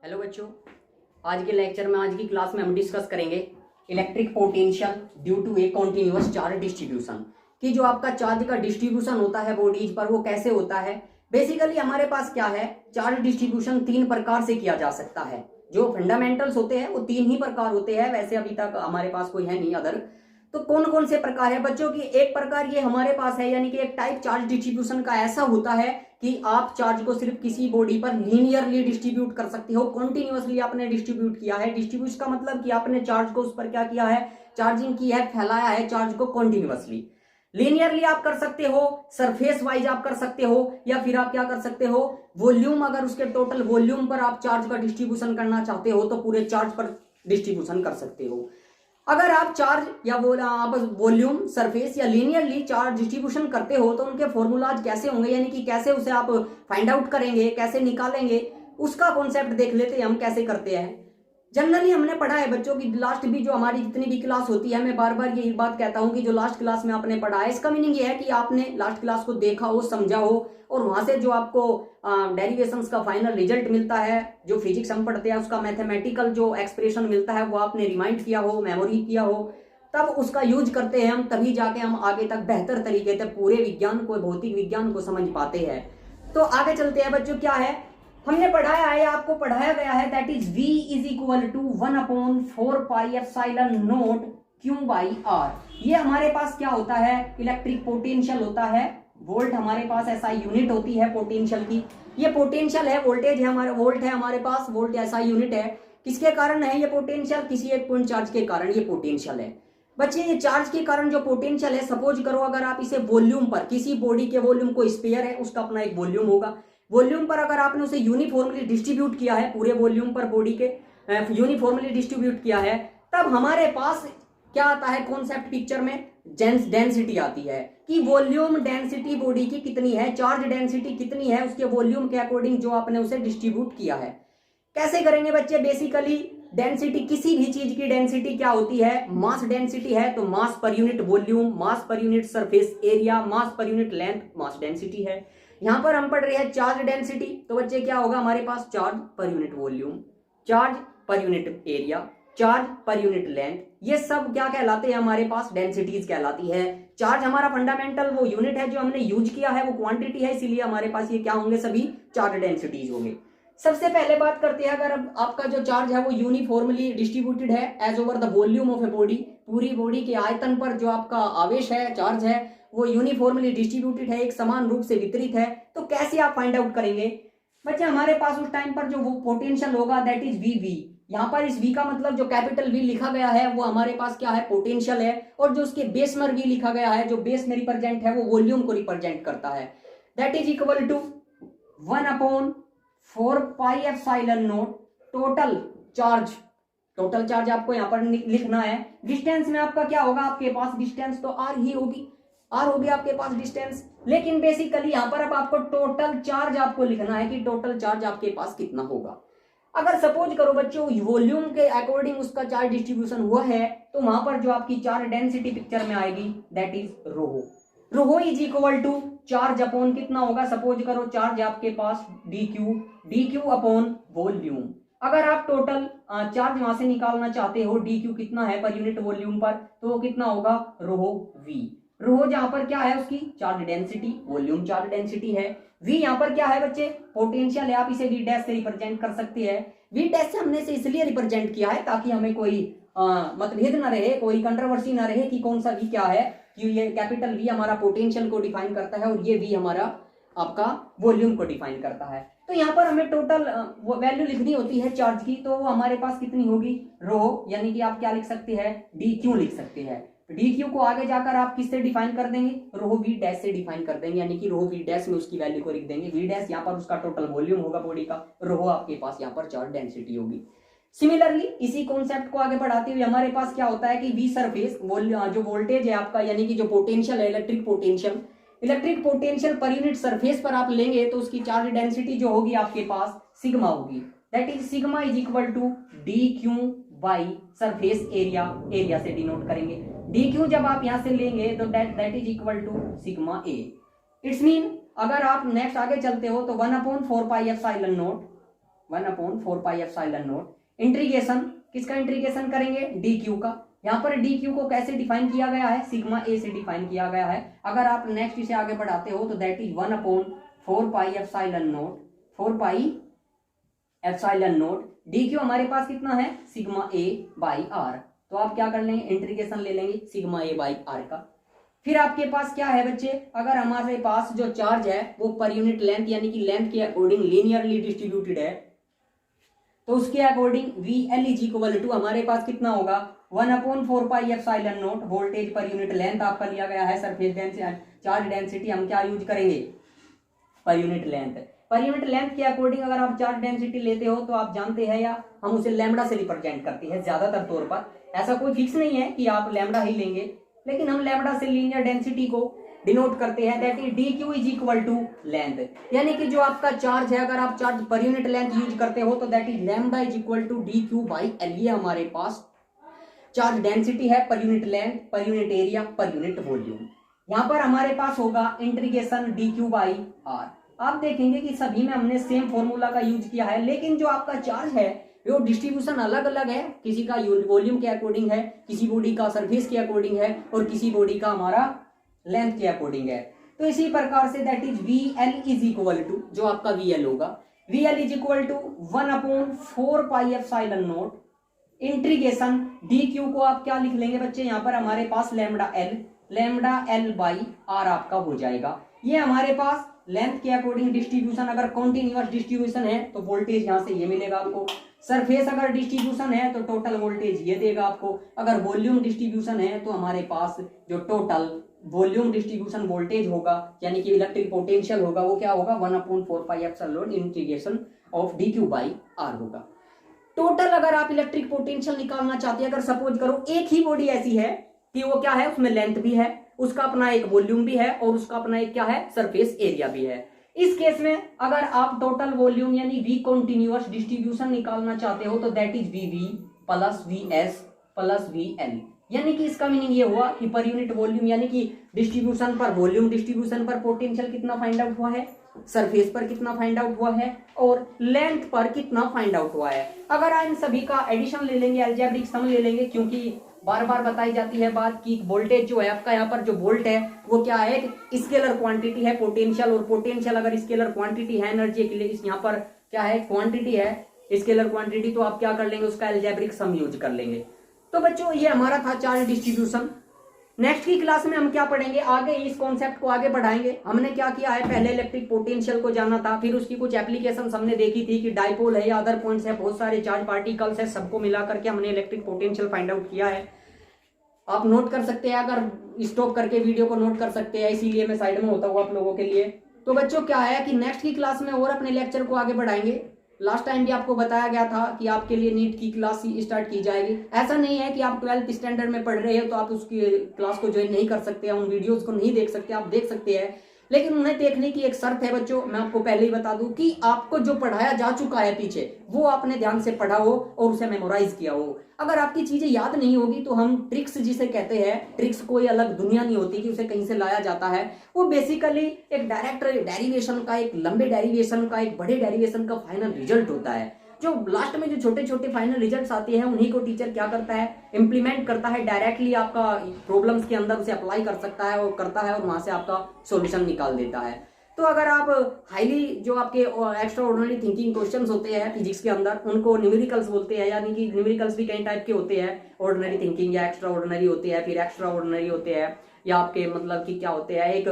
Hello बच्चों, आज के लेक्चर में आज की क्लास में हम डिस्कस करेंगे electric potential due to a continuous charge distribution कि जो आपका चार्ज का डिस्ट्रीब्यूशन होता है बॉडीज पर वो कैसे होता है। बेसिकली हमारे पास क्या है, चार्ज डिस्ट्रीब्यूशन तीन प्रकार से किया जा सकता है। जो फंडामेंटल्स होते हैं वो तीन ही प्रकार होते हैं, वैसे अभी तक हमारे पास कोई है नहीं अदर। तो कौन कौन से प्रकार है बच्चों की, एक प्रकार ये हमारे पास है, यानी कि एक टाइप चार्ज डिस्ट्रीब्यूशन का ऐसा होता है कि आप चार्ज को सिर्फ किसी बॉडी पर लीनियरली डिस्ट्रीब्यूट कर सकते हो, कॉन्टिन्यूअसली आपने डिस्ट्रीब्यूट किया है। डिस्ट्रीब्यूट का मतलब कि आपने चार्ज को उस पर क्या किया है, चार्जिंग की है, फैलाया है चार्ज को कॉन्टिन्यूअसली। लीनियरली आप कर सकते हो, सरफेस वाइज आप कर सकते हो, या फिर आप क्या कर सकते हो, वॉल्यूम, अगर उसके टोटल वॉल्यूम पर आप चार्ज का डिस्ट्रीब्यूशन करना चाहते हो तो पूरे चार्ज पर डिस्ट्रीब्यूशन कर सकते हो। अगर आप चार्ज या आप वॉल्यूम, सरफेस या लीनियरली चार्ज डिस्ट्रीब्यूशन करते हो तो उनके फॉर्मूलाज कैसे होंगे, यानी कि कैसे उसे आप फाइंड आउट करेंगे, कैसे निकालेंगे, उसका कॉन्सेप्ट देख लेते हैं हम कैसे करते हैं। जनरली हमने पढ़ा है बच्चों की लास्ट भी जो हमारी जितनी भी क्लास होती है, मैं बार बार यही बात कहता हूं कि जो लास्ट क्लास में आपने पढ़ा है इसका मीनिंग ये है कि आपने लास्ट क्लास को देखा हो, समझा हो, और वहां से जो आपको डेरिवेशंस का फाइनल रिजल्ट मिलता है, जो फिजिक्स हम पढ़ते हैं उसका मैथमेटिकल जो एक्सप्रेशन मिलता है वो आपने रिमाइंड किया हो, मेमोरी किया हो, तब उसका यूज करते हैं हम, तभी जाके हम आगे तक बेहतर तरीके से पूरे विज्ञान को, भौतिक विज्ञान को समझ पाते हैं। तो आगे चलते हैं बच्चों, क्या है हमने पढ़ाया है, आपको पढ़ाया गया है, that is V is equal to 1/4 pi epsilon naught Q by R। ये हमारे पास क्या होता है, इलेक्ट्रिक पोटेंशियल होता है। वोल्ट हमारे पास ऐसा यूनिट होती है पोटेंशियल की। ये पोटेंशियल है, वोल्टेज है हमारे, वोल्ट है हमारे पास, वोल्ट ऐसा यूनिट है। किसके कारण है ये पोटेंशियल, किसी एक पॉइंट चार्ज के कारण ये पोटेंशियल है। बच्चे ये चार्ज के कारण जो पोटेंशियल है, सपोज करो अगर आप इसे वॉल्यूम पर, किसी बॉडी के वॉल्यूम को स्फीयर है उसका अपना एक वॉल्यूम होगा, वॉल्यूम पर अगर आपने उसे यूनिफॉर्मली डिस्ट्रीब्यूट किया है, पूरे वॉल्यूम पर बॉडी के यूनिफॉर्मली डिस्ट्रीब्यूट किया है, तब हमारे पास क्या आता है कॉन्सेप्ट पिक्चर में, डेंसिटी आती है कि वॉल्यूम डेंसिटी बॉडी की कितनी है, चार्ज डेंसिटी कितनी है उसके वॉल्यूम के अकॉर्डिंग जो आपने उसे डिस्ट्रीब्यूट किया है। कैसे करेंगे बच्चे, बेसिकली डेंसिटी, किसी भी चीज की डेंसिटी क्या होती है, मास डेंसिटी है तो मास पर यूनिट वॉल्यूम, मास पर यूनिट सरफेस एरिया, मास पर यूनिट लेंथ, मास डेंसिटी है। यहां पर हम पढ़ रहे हैं चार्ज डेंसिटी, तो बच्चे क्या होगा हमारे पास, charge per unit volume, charge per unit area, charge per unit length, ये सब क्या कहलाते हैं हमारे पास, डेंसिटीज कहलाती है। चार्ज हमारा फंडामेंटल वो यूनिट है जो हमने यूज किया है, वो क्वांटिटी है, इसीलिए हमारे पास ये क्या होंगे, सभी चार्ज डेंसिटीज होंगे। सबसे पहले बात करते हैं, अगर आपका जो चार्ज है वो यूनिफॉर्मली डिस्ट्रीब्यूटेड है as over the volume of a body, पूरी बॉडी के आयतन पर जो आपका आवेश है, चार्ज है, वो यूनिफॉर्मली डिस्ट्रीब्यूटेड है, एक समान रूप से वितरित है, तो कैसे आप फाइंड आउट करेंगे बच्चे, हमारे पास उस टाइम पर जो वो पोटेंशियल होगा दैट इज VV। यहाँ पर इस V का मतलब जो कैपिटल V लिखा गया है वो हमारे पास क्या है, पोटेंशियल है, और जो उसके बेस में V लिखा गया है, जो बेस में रिप्रेजेंट है वो वॉल्यूम को रिप्रेजेंट करता है, that is equal to 1/4 pi epsilon naught total charge. Total charge आपको यहाँ पर लिखना है। डिस्टेंस में आपका क्या होगा, आपके पास डिस्टेंस तो R ही होगी, R होगी आपके पास डिस्टेंस, लेकिन बेसिकली यहाँ पर अब आपको टोटल चार्ज आपको लिखना है कि टोटल चार्ज आपके पास कितना होगा। अगर सपोज करो बच्चों वॉल्यूम के अकॉर्डिंग उसका चार्ज डिस्ट्रीब्यूशन हुआ है, तो वहां पर जो आपकी चार्ज डेंसिटी पिक्चर में आएगी that is rho. Rho is equal to charge upon कितना होगा, सपोज करो चार्ज आपके पास dq अपॉन वॉल्यूम। अगर आप टोटल चार्ज वहां से निकालना चाहते हो, dq कितना है पर यूनिट वॉल्यूम पर, तो वो कितना होगा, रो v। रो जहां पर क्या है उसकी charge density, volume charge density है, v यहाँ पर क्या है बच्चे, पोटेंशियल है, आप इसे v डैश से रिप्रेजेंट कर सकते हैं। v डैश से हमने से इसलिए रिप्रेजेंट किया है ताकि हमें कोई मतभेद ना रहे, कोई कंट्रोवर्सी ना रहे कि कौन सा v क्या है, कि ये कैपिटल V हमारा पोटेंशियल को डिफाइन करता है और ये v हमारा आपका वॉल्यूम को डिफाइन करता है। तो यहाँ पर हमें टोटल वैल्यू लिखनी होती है चार्ज की, तो वो हमारे पास कितनी होगी, रो, यानी कि आप क्या लिख सकते हैं, dq लिख सकते हैं। dq को आगे जाकर आप किससे डिफाइन कर देंगे, रो v डैश से डिफाइन कर देंगे, यानी कि रो v डैश में उसकी वैल्यू को लिख देंगे। v डैश यहाँ पर उसका टोटल वॉल्यूम होगा बॉडी का, रो आपके पास यहाँ पर चार्ज डेंसिटी होगी। सिमिलरली इसी कॉन्सेप्ट को आगे बढ़ाते हुए हमारे पास क्या होता है कि V सरफेस, जो वोल्टेज है आपका, यानी कि जो पोटेंशियल है, electric potential per unit surface पर आप लेंगे तो उसकी चार्ज डेंसिटी जो होगी आपके पास सिग्मा होगी, that is sigma is equal to dq by surface area, area से डिनोट करेंगे। dq जब आप यहां से लेंगे तो that is equal to sigma a। It's mean अगर आप नेक्स्ट आगे चलते हो तो 1/4 पाई एप्सिलॉन नॉट 1/4πε0 इंटीग्रेशन किसका इंटीग्रेशन करेंगे, डी क्यू का। यहाँ पर डी क्यू को कैसे डिफाइन किया गया है, सिग्मा ए से डिफाइन किया गया है। अगर आप नेक्स्ट इसे आगे बढ़ाते हो तो दैट इज 1/4πε0 डी क्यू हमारे पास कितना है, सिग्मा ए बाई आर। तो आप क्या कर लेंगे, इंटीग्रेशन ले लेंगे सिग्मा ए बाई आर का। फिर आपके पास क्या है बच्चे, अगर हमारे पास जो चार्ज है वो पर यूनिट लेंथ यानी कि लेंथ के अकॉर्डिंग लीनियरली डिस्ट्रीब्यूटेड है, तो उसके according VL is equal to हमारे पास कितना होगा, 1/4πε0 वोल्टेज पर यूनिट लेंथ आपका लिया गया है। सरफेस डेंसिटी चार्ज डेंसिटी हम क्या यूज करेंगे, पर unit length. Per unit length के अकॉर्डिंग अगर आप चार्ज डेंसिटी लेते हो तो आप जानते हैं या हम उसे लैम्बडा से रिप्रेजेंट करते हैं ज्यादातर तौर पर। ऐसा कोई फिक्स नहीं है कि आप लैम्बडा ही लेंगे, लेकिन हम लैम्बडा से लीनियर डेंसिटी को डिनोट करते हैं, that is D Q is equal to length. यानी कि जो आपका चार्ज है, अगर आप charge per unit length use करते हो तो that is lambda is equal to D Q by L. ये हमारे पास चार्ज डेंसिटी है, per unit length, per unit area, per unit volume. यहाँ पर हमारे पास होगा integration D Q by R. आप देखेंगे कि सभी में हमने सेम फॉर्मूला का यूज किया है, लेकिन जो आपका चार्ज है वो डिस्ट्रीब्यूशन अलग अलग है। किसी का वॉल्यूम के अकॉर्डिंग है, किसी बॉडी का सरफेस के अकॉर्डिंग है, और किसी बॉडी का हमारा लेंथ के अकॉर्डिंग है। तो इसी प्रकार से that is VL is equal to, जो आपका VL होगा, VL is equal to 1/4πε0 integration D Q को आप क्या लिख लेंगे बच्चे, यहाँ पर हमारे पास लैम्बडा एल बाई आर आपका हो जाएगा। ये हमारे पास लेंथ के अकॉर्डिंग डिस्ट्रीब्यूशन, अगर कॉन्टिन्यूअस डिस्ट्रीब्यूशन है तो वोल्टेज यहाँ से ये मिलेगा आपको। सरफेस अगर डिस्ट्रीब्यूशन है तो टोटल वोल्टेज ये देगा आपको। अगर वॉल्यूम डिस्ट्रीब्यूशन है तो हमारे पास जो टोटल वॉल्यूम डिस्ट्रीब्यूशन वोल्टेज होगा यानी कि इलेक्ट्रिक पोटेंशियल होगा, वो क्या होगा, 1/4πε0 integration of D Q by R होगा। टोटल अगर आप इलेक्ट्रिक पोटेंशियल निकालना चाहते हैं, अगर सपोज करो एक ही बॉडी ऐसी है कि वो क्या है, उसमें लेंथ भी है, उसका अपना एक वॉल्यूम भी है, और उसका अपना एक क्या है, सरफेस एरिया भी है। इस केस में अगर आप टोटल वॉल्यूम यानी V कॉन्टिन्यूअस डिस्ट्रीब्यूशन निकालना चाहते हो तो that is VV plus VS plus VL। यानी कि इसका मीनिंग ये हुआ कि पर यूनिट वॉल्यूम यानी कि डिस्ट्रीब्यूशन पर वॉल्यूम डिस्ट्रीब्यूशन पर पोटेंशियल कितना फाइंड आउट हुआ है, सरफेस पर कितना फाइंड आउट हुआ है, और लेंथ पर कितना फाइंड आउट हुआ है। अगर आप इन सभी का एडिशन ले लेंगे, अलजेब्रिक सम ले लेंगे, क्योंकि बार बार बताई जाती है बात कि वोल्टेज जो है आपका, यहाँ पर जो वोल्ट है वो क्या है, स्केलर क्वांटिटी है पोटेंशियल, और पोटेंशियल अगर स्केलर क्वांटिटी है एनर्जी के लिए, यहाँ पर क्या है, क्वांटिटी है स्केलर क्वांटिटी, तो आप क्या कर लेंगे, उसका अलजेब्रिक सम यूज कर लेंगे। तो बच्चों ये हमारा था चार्ज डिस्ट्रीब्यूशन। नेक्स्ट की क्लास में हम क्या पढ़ेंगे, आगे इस कॉन्सेप्ट को आगे बढ़ाएंगे। हमने क्या किया है, पहले इलेक्ट्रिक पोटेंशियल को जाना था, फिर उसकी कुछ एप्लीकेशन हमने देखी थी कि डाइपोल है या अदर पॉइंट्स है, बहुत सारे चार्ज पार्टिकल्स है, सबको मिला करके हमने इलेक्ट्रिक पोटेंशियल फाइंड आउट किया है। आप नोट कर सकते हैं, अगर स्टॉप करके वीडियो को नोट कर सकते हैं, इसीलिए मैं साइड में होता हूँ आप लोगों के लिए। तो बच्चों क्या है कि नेक्स्ट की क्लास में और अपने लेक्चर को आगे बढ़ाएंगे। लास्ट टाइम भी आपको बताया गया था कि आपके लिए नीट की क्लास स्टार्ट की जाएगी। ऐसा नहीं है कि आप 12th स्टैंडर्ड में पढ़ रहे हो तो आप उसकी क्लास को ज्वाइन नहीं कर सकते हैं, उन वीडियोस को नहीं देख सकते, आप देख सकते हैं, लेकिन उन्हें देखने की एक शर्त है बच्चों। मैं आपको पहले ही बता दूं कि आपको जो पढ़ाया जा चुका है पीछे वो आपने ध्यान से पढ़ा हो और उसे मेमोराइज किया हो। अगर आपकी चीजें याद नहीं होगी तो हम ट्रिक्स जिसे कहते हैं, ट्रिक्स कोई अलग दुनिया नहीं होती कि उसे कहीं से लाया जाता है, वो बेसिकली एक डायरेक्ट डेरिवेशन का, एक लंबे डेरिवेशन का, एक बड़े डेरिवेशन का फाइनल रिजल्ट होता है। जो लास्ट में जो छोटे छोटे फाइनल रिजल्ट्स आते हैं उन्हीं को टीचर क्या करता है, इंप्लीमेंट करता है, डायरेक्टली आपका प्रॉब्लम्स के अंदर उसे अप्लाई कर सकता है और करता है, और वहां से आपका सॉल्यूशन निकाल देता है। तो अगर आप हाईली जो आपके एक्स्ट्रा ऑर्डिनरी थिंकिंग क्वेश्चंस होते हैं फिजिक्स के अंदर, उनको न्यूमेरिकल्स बोलते हैं, यानी कि न्यूमेरिकल्स भी कई टाइप के होते हैं, ऑर्डिनरी थिंकिंग या एक्स्ट्रा ऑर्डिनरी होते हैं, फिर एक्स्ट्रा ऑर्डिनरी होते हैं, या आपके मतलब कि क्या होते हैं, एक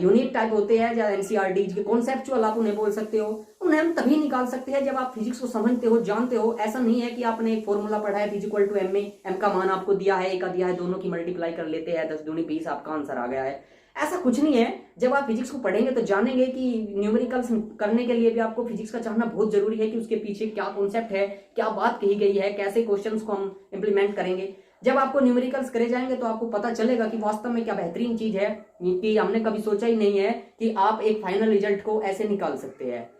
यूनिक टाइप होते हैं या एनसीईआरटी के कॉन्सेप्चुअल आप उन्हें बोल सकते हो। उन्हें हम तभी निकाल सकते हैं जब आप फिजिक्स को समझते हो, जानते हो। ऐसा नहीं है कि आपने एक फॉर्मूला पढ़ा है फिजिकल टू एम में, एम का मान आपको दिया है, ए का दिया है, दोनों की मल्टीप्लाई कर लेते हैं, 10 दूनी 20 आपका आंसर आ गया है। ऐसा कुछ नहीं है। जब आप फिजिक्स को पढ़ेंगे तो जानेंगे कि न्यूमेरिकल्स करने के लिए भी आपको फिजिक्स का जानना बहुत जरूरी है कि उसके पीछे क्या कॉन्सेप्ट है, क्या बात कही गई है, कैसे क्वेश्चंस को हम इंप्लीमेंट करेंगे। जब आपको न्यूमेरिकल्स करे जाएंगे तो आपको पता चलेगा कि वास्तव में क्या बेहतरीन चीज है, कि हमने कभी सोचा ही नहीं है कि आप एक फाइनल रिजल्ट को ऐसे निकाल सकते हैं।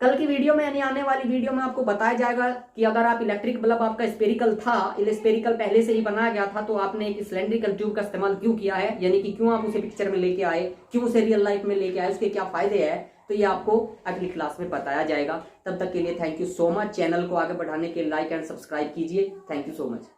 कल की वीडियो में यानी आने वाली वीडियो में आपको बताया जाएगा कि अगर आप इलेक्ट्रिक बल्ब आपका स्पेरिकल था, स्पेरिकल पहले से ही बनाया गया था, तो आपने एक सिलेंड्रिकल ट्यूब का इस्तेमाल क्यों किया है, यानी कि क्यों आप उसे पिक्चर में लेके आए, क्यों उसे रियल लाइफ में लेके आए, उसके क्या फायदे हैं। तो ये आपको अगली क्लास में बताया जाएगा। तब तक के लिए thank you so much. Channel को आगे बढ़ाने के लिए लाइक एंड सब्सक्राइब कीजिए। Thank you so much.